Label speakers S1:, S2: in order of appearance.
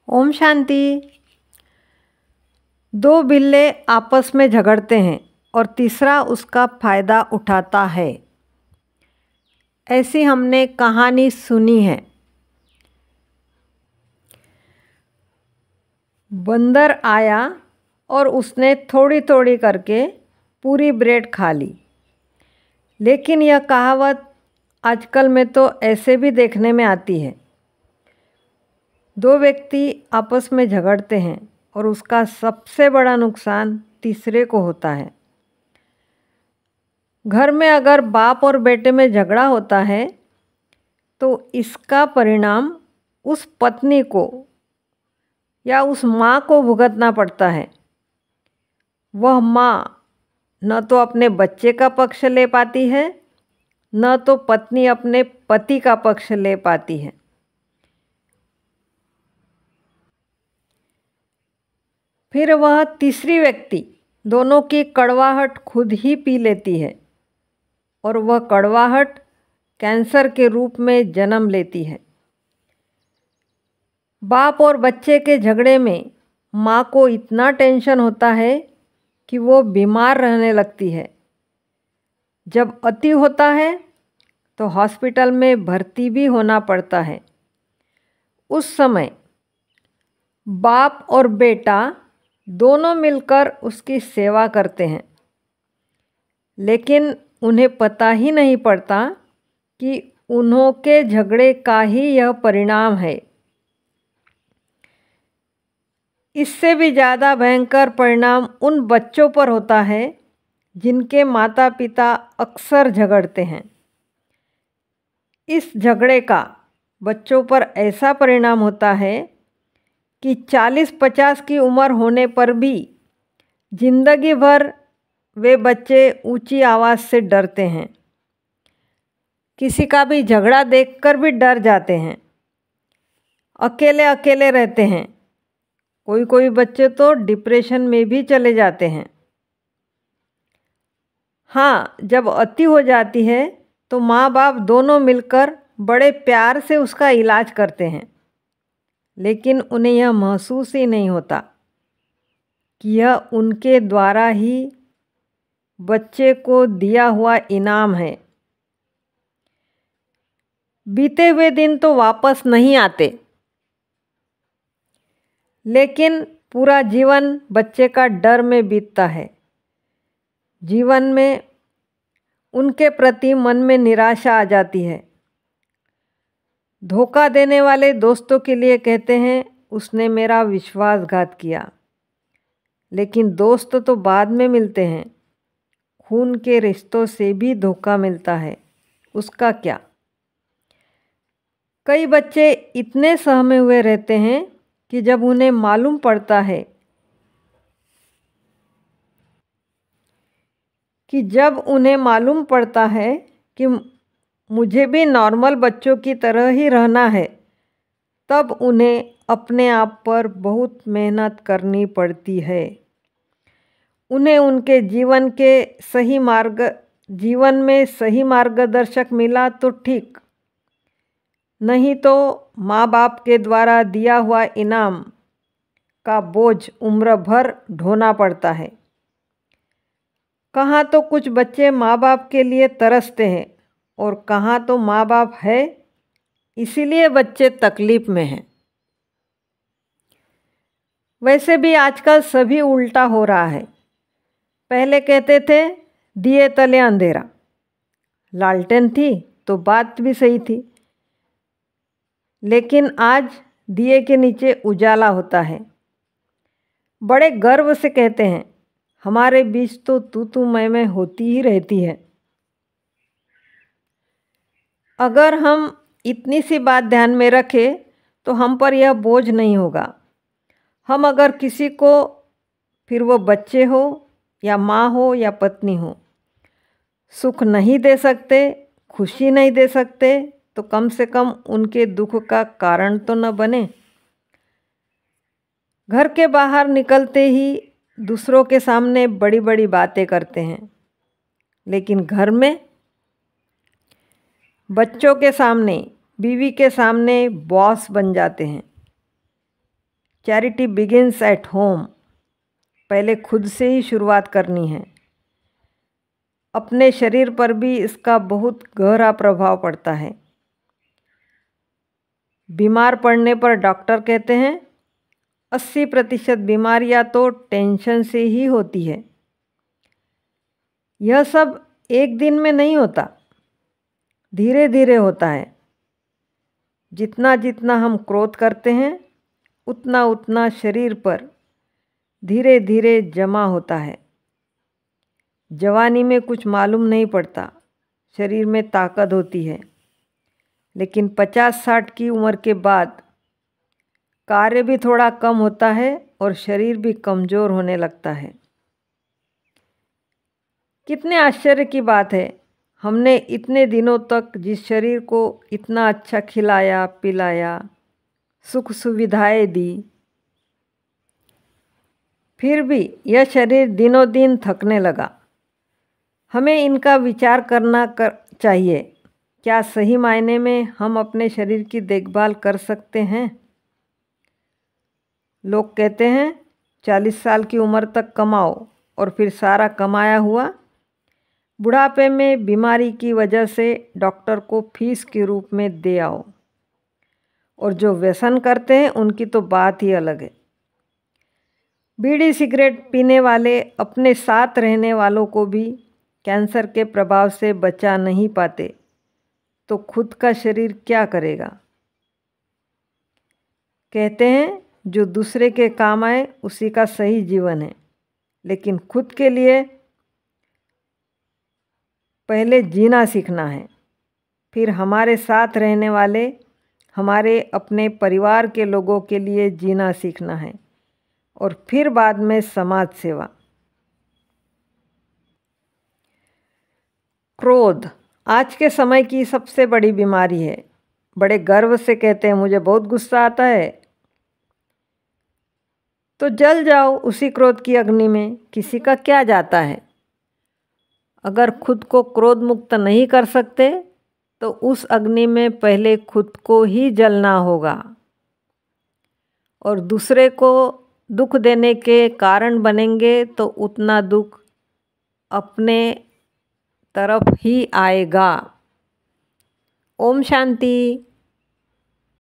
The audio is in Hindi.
S1: ओम शांति। दो बिल्ले आपस में झगड़ते हैं और तीसरा उसका फायदा उठाता है। ऐसी हमने कहानी सुनी है। बंदर आया और उसने थोड़ी थोड़ी करके पूरी ब्रेड खा ली। लेकिन यह कहावत आजकल में तो ऐसे भी देखने में आती है। दो व्यक्ति आपस में झगड़ते हैं और उसका सबसे बड़ा नुकसान तीसरे को होता है। घर में अगर बाप और बेटे में झगड़ा होता है तो इसका परिणाम उस पत्नी को या उस माँ को भुगतना पड़ता है। वह माँ न तो अपने बच्चे का पक्ष ले पाती है, न तो पत्नी अपने पति का पक्ष ले पाती है। फिर वह तीसरी व्यक्ति दोनों की कड़वाहट खुद ही पी लेती है और वह कड़वाहट कैंसर के रूप में जन्म लेती है। बाप और बच्चे के झगड़े में माँ को इतना टेंशन होता है कि वो बीमार रहने लगती है। जब अति होता है तो हॉस्पिटल में भर्ती भी होना पड़ता है। उस समय बाप और बेटा दोनों मिलकर उसकी सेवा करते हैं, लेकिन उन्हें पता ही नहीं पड़ता कि उन्हों के झगड़े का ही यह परिणाम है। इससे भी ज़्यादा भयंकर परिणाम उन बच्चों पर होता है जिनके माता पिता अक्सर झगड़ते हैं। इस झगड़े का बच्चों पर ऐसा परिणाम होता है कि 40-50 की उम्र होने पर भी जिंदगी भर वे बच्चे ऊंची आवाज़ से डरते हैं। किसी का भी झगड़ा देखकर भी डर जाते हैं। अकेले अकेले रहते हैं। कोई कोई बच्चे तो डिप्रेशन में भी चले जाते हैं। हाँ, जब अति हो जाती है तो माँ बाप दोनों मिलकर बड़े प्यार से उसका इलाज करते हैं, लेकिन उन्हें यह महसूस ही नहीं होता कि यह उनके द्वारा ही बच्चे को दिया हुआ इनाम है। बीते हुए दिन तो वापस नहीं आते, लेकिन पूरा जीवन बच्चे का डर में बीतता है। जीवन में उनके प्रति मन में निराशा आ जाती है। धोखा देने वाले दोस्तों के लिए कहते हैं उसने मेरा विश्वासघात किया, लेकिन दोस्त तो बाद में मिलते हैं। खून के रिश्तों से भी धोखा मिलता है, उसका क्या। कई बच्चे इतने सहमे हुए रहते हैं कि जब उन्हें मालूम पड़ता है कि मुझे भी नॉर्मल बच्चों की तरह ही रहना है, तब उन्हें अपने आप पर बहुत मेहनत करनी पड़ती है। उन्हें उनके जीवन में सही मार्गदर्शक मिला तो ठीक, नहीं तो माँ बाप के द्वारा दिया हुआ इनाम का बोझ उम्र भर ढोना पड़ता है। कहाँ तो कुछ बच्चे माँ बाप के लिए तरसते हैं और कहाँ तो माँ बाप है इसीलिए बच्चे तकलीफ में हैं। वैसे भी आजकल सभी उल्टा हो रहा है। पहले कहते थे दिए तले अंधेरा, लालटेन थी तो बात भी सही थी, लेकिन आज दिए के नीचे उजाला होता है। बड़े गर्व से कहते हैं हमारे बीच तो तू मैं होती ही रहती है। अगर हम इतनी सी बात ध्यान में रखें तो हम पर यह बोझ नहीं होगा। हम अगर किसी को, फिर वो बच्चे हो या माँ हो या पत्नी हो, सुख नहीं दे सकते, खुशी नहीं दे सकते, तो कम से कम उनके दुख का कारण तो न बने। घर के बाहर निकलते ही दूसरों के सामने बड़ी बड़ी बातें करते हैं, लेकिन घर में बच्चों के सामने, बीवी के सामने बॉस बन जाते हैं। Charity begins at home. पहले खुद से ही शुरुआत करनी है। अपने शरीर पर भी इसका बहुत गहरा प्रभाव पड़ता है। बीमार पड़ने पर डॉक्टर कहते हैं 80% बीमारियां तो टेंशन से ही होती है। यह सब एक दिन में नहीं होता, धीरे धीरे होता है। जितना जितना हम क्रोध करते हैं उतना उतना शरीर पर धीरे धीरे जमा होता है। जवानी में कुछ मालूम नहीं पड़ता, शरीर में ताकत होती है, लेकिन 50-60 की उम्र के बाद कार्य भी थोड़ा कम होता है और शरीर भी कमज़ोर होने लगता है। कितने आश्चर्य की बात है, हमने इतने दिनों तक जिस शरीर को इतना अच्छा खिलाया पिलाया, सुख सुविधाएं दी, फिर भी यह शरीर दिनों दिन थकने लगा। हमें इनका विचार करना चाहिए। क्या सही मायने में हम अपने शरीर की देखभाल कर सकते हैं? लोग कहते हैं 40 साल की उम्र तक कमाओ और फिर सारा कमाया हुआ बुढ़ापे में बीमारी की वजह से डॉक्टर को फीस के रूप में दे आओ। और जो व्यसन करते हैं उनकी तो बात ही अलग है। बीड़ी सिगरेट पीने वाले अपने साथ रहने वालों को भी कैंसर के प्रभाव से बचा नहीं पाते, तो खुद का शरीर क्या करेगा? कहते हैं जो दूसरे के काम आए उसी का सही जीवन है, लेकिन खुद के लिए पहले जीना सीखना है, फिर हमारे साथ रहने वाले हमारे अपने परिवार के लोगों के लिए जीना सीखना है, और फिर बाद में समाज सेवा। क्रोध आज के समय की सबसे बड़ी बीमारी है। बड़े गर्व से कहते हैं मुझे बहुत गुस्सा आता है, तो जल जाओ उसी क्रोध की अग्नि में, किसी का क्या जाता है। अगर खुद को क्रोध मुक्त नहीं कर सकते तो उस अग्नि में पहले खुद को ही जलना होगा, और दूसरे को दुख देने के कारण बनेंगे तो उतना दुख अपने तरफ ही आएगा। ओम शांति।